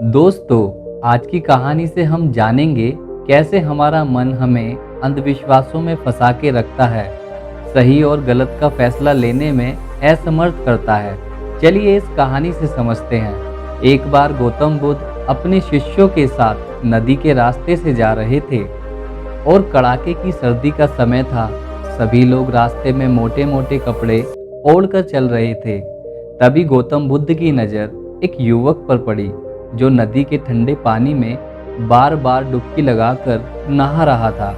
दोस्तों, आज की कहानी से हम जानेंगे कैसे हमारा मन हमें अंधविश्वासों में फंसा के रखता है, सही और गलत का फैसला लेने में असमर्थ करता है। चलिए इस कहानी से समझते हैं। एक बार गौतम बुद्ध अपने शिष्यों के साथ नदी के रास्ते से जा रहे थे और कड़ाके की सर्दी का समय था। सभी लोग रास्ते में मोटे मोटे कपड़े ओढ़कर चल रहे थे। तभी गौतम बुद्ध की नज़र एक युवक पर पड़ी जो नदी के ठंडे पानी में बार बार डुबकी लगाकर नहा रहा था।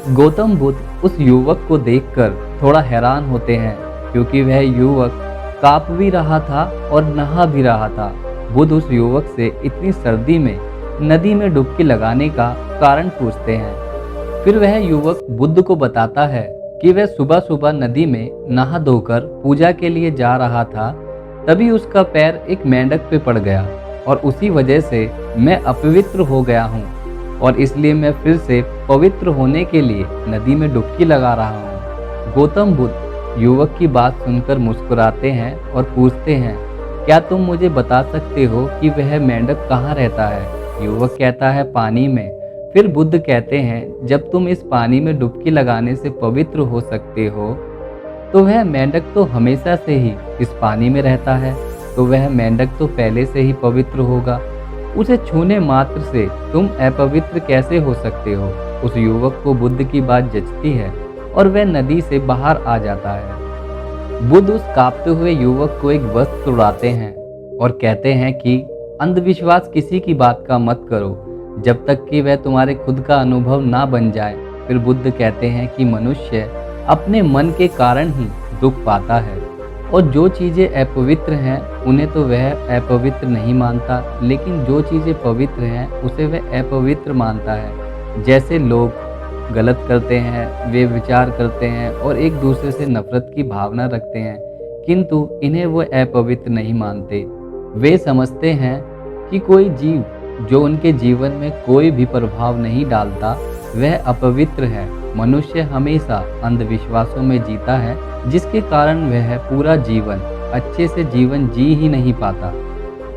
गौतम बुद्ध उस युवक को देखकर थोड़ा हैरान होते हैं, क्योंकि वह युवक कांप भी रहा था और नहा भी रहा था। बुद्ध उस युवक से इतनी सर्दी में नदी में डुबकी लगाने का कारण पूछते हैं। फिर वह युवक बुद्ध को बताता है कि वह सुबह सुबह नदी में नहा धोकर पूजा के लिए जा रहा था। तभी उसका पैर एक मेंढक पे पड़ गया और उसी वजह से मैं अपवित्र हो गया हूँ, और इसलिए मैं फिर से पवित्र होने के लिए नदी में डुबकी लगा रहा हूँ। गौतम बुद्ध युवक की बात सुनकर मुस्कुराते हैं और पूछते हैं, क्या तुम मुझे बता सकते हो कि वह मेंढक कहाँ रहता है? युवक कहता है, पानी में। फिर बुद्ध कहते हैं, जब तुम इस पानी में डुबकी लगाने से पवित्र हो सकते हो, तो वह मेंढक तो हमेशा से ही इस पानी में रहता है, तो वह मेंढक तो पहले से ही पवित्र होगा। उसे छूने मात्र से तुम अपवित्र कैसे हो सकते हो? उस युवक को बुद्ध की बात जचती है और वह नदी से बाहर आ जाता है। बुद्ध उस कांपते हुए युवक को एक वस्त्र उड़ाते हैं और कहते हैं कि अंधविश्वास किसी की बात का मत करो जब तक कि वह तुम्हारे खुद का अनुभव ना बन जाए। फिर बुद्ध कहते हैं कि मनुष्य अपने मन के कारण ही दुख पाता है, और जो चीज़ें अपवित्र हैं उन्हें तो वह अपवित्र नहीं मानता, लेकिन जो चीज़ें पवित्र हैं उसे वह अपवित्र मानता है। जैसे लोग गलत करते हैं, वे विचार करते हैं और एक दूसरे से नफरत की भावना रखते हैं, किंतु इन्हें वो अपवित्र नहीं मानते। वे समझते हैं कि कोई जीव जो उनके जीवन में कोई भी प्रभाव नहीं डालता वह अपवित्र है। मनुष्य हमेशा अंधविश्वासों में जीता है, जिसके कारण वह पूरा जीवन अच्छे से जीवन जी ही नहीं पाता।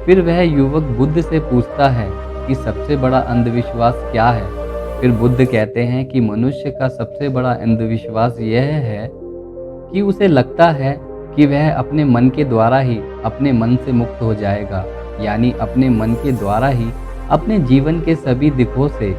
फिर वह युवक बुद्ध से पूछता है कि सबसे बड़ा अंधविश्वास क्या है? फिर बुद्ध कहते हैं कि मनुष्य का सबसे बड़ा अंधविश्वास यह है कि उसे लगता है कि वह अपने मन के द्वारा ही अपने मन से मुक्त हो जाएगा, यानी अपने मन के द्वारा ही अपने जीवन के सभी दुखों से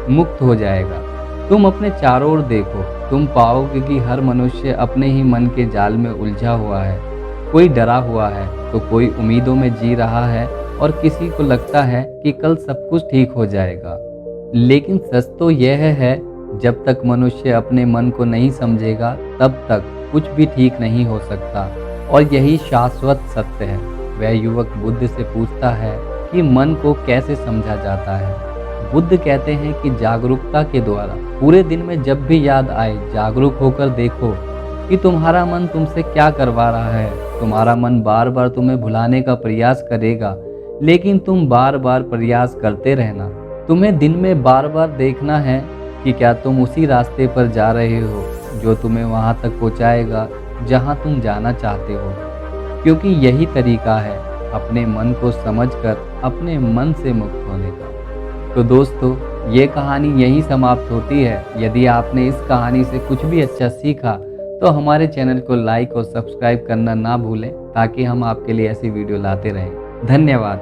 मुक्त हो जाएगा। तुम अपने चारों ओर देखो, तुम पाओगे कि हर मनुष्य अपने ही मन के जाल में उलझा हुआ है। कोई डरा हुआ है तो कोई उम्मीदों में जी रहा है, और किसी को लगता है कि कल सब कुछ ठीक हो जाएगा। लेकिन सच तो यह है, जब तक मनुष्य अपने मन को नहीं समझेगा तब तक कुछ भी ठीक नहीं हो सकता, और यही शाश्वत सत्य है। वह युवक बुद्ध से पूछता है कि मन को कैसे समझा जाता है। बुद्ध कहते हैं कि जागरूकता के द्वारा। पूरे दिन में जब भी याद आए जागरूक होकर देखो कि तुम्हारा मन तुमसे क्या करवा रहा है। तुम्हारा मन बार बार तुम्हें भुलाने का प्रयास करेगा, लेकिन तुम बार बार प्रयास करते रहना। तुम्हें दिन में बार बार देखना है कि क्या तुम उसी रास्ते पर जा रहे हो जो तुम्हें वहां तक पहुंचाएगा जहां तुम जाना चाहते हो, क्योंकि यही तरीका है अपने मन को समझकर अपने मन से मुक्त होने का। तो दोस्तों, ये कहानी यहीं समाप्त होती है। यदि आपने इस कहानी से कुछ भी अच्छा सीखा तो हमारे चैनल को लाइक और सब्सक्राइब करना ना भूलें, ताकि हम आपके लिए ऐसी वीडियो लाते रहें। धन्यवाद।